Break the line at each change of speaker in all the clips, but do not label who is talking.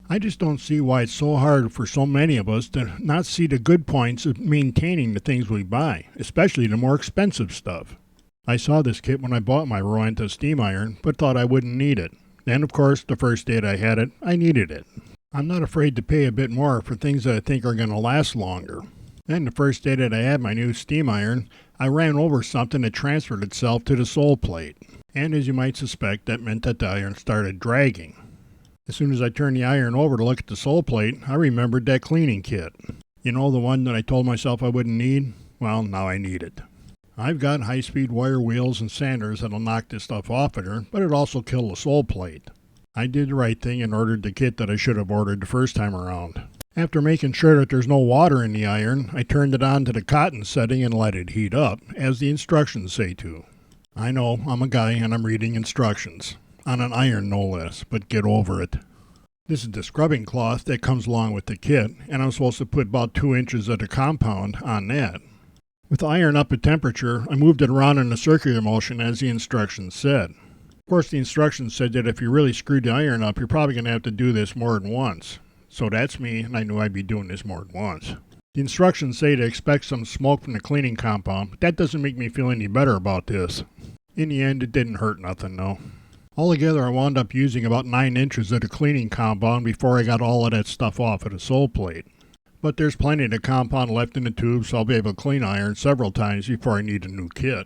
I just don't see why it's so hard for so many of us to not see the good points of maintaining the things we buy, especially the more expensive stuff. I saw this kit when I bought my Rowenta steam iron, but thought I wouldn't need it. Then, of course, the first day that I had it, I needed it. I'm not afraid to pay a bit more for things that I think are going to last longer. Then, the first day that I had my new steam iron, I ran over something that transferred itself to the sole plate. And as you might suspect, that meant that the iron started dragging. As soon as I turned the iron over to look at the sole plate, I remembered that cleaning kit. You know, the one that I told myself I wouldn't need? Well, now I need it. I've got high-speed wire wheels and sanders that'll knock this stuff off of her, but it'll also kill the sole plate. I did the right thing and ordered the kit that I should have ordered the first time around. After making sure that there's no water in the iron, I turned it on to the cotton setting and let it heat up, as the instructions say to. I know, I'm a guy and I'm reading instructions. On an iron no less, but get over it. This is the scrubbing cloth that comes along with the kit, and I'm supposed to put about 2 inches of the compound on that. With the iron up at temperature, I moved it around in a circular motion as the instructions said. Of course, the instructions said that if you really screwed the iron up, you're probably going to have to do this more than once. So that's me, and I knew I'd be doing this more than once. The instructions say to expect some smoke from the cleaning compound, but that doesn't make me feel any better about this. In the end, it didn't hurt nothing though. Altogether, I wound up using about 9 inches of the cleaning compound before I got all of that stuff off of the sole plate. But there's plenty of the compound left in the tube, so I'll be able to clean iron several times before I need a new kit.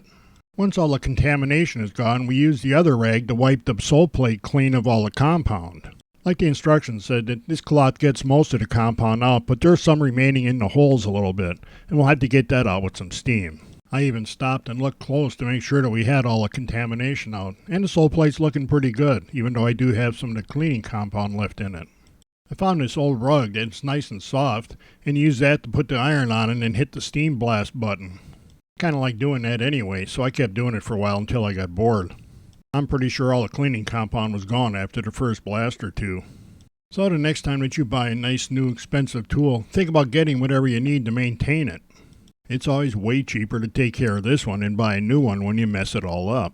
Once all the contamination is gone, we use the other rag to wipe the sole plate clean of all the compound. Like the instructions said, that this cloth gets most of the compound out, but there's some remaining in the holes a little bit, and we'll have to get that out with some steam. I even stopped and looked close to make sure that we had all the contamination out, and the sole plate's looking pretty good, even though I do have some of the cleaning compound left in it. I found this old rug that's nice and soft, and used that to put the iron on it and hit the steam blast button. Kind of like doing that anyway, so I kept doing it for a while until I got bored. I'm pretty sure all the cleaning compound was gone after the first blast or two. So the next time that you buy a nice new expensive tool, think about getting whatever you need to maintain it. It's always way cheaper to take care of this one and buy a new one when you mess it all up.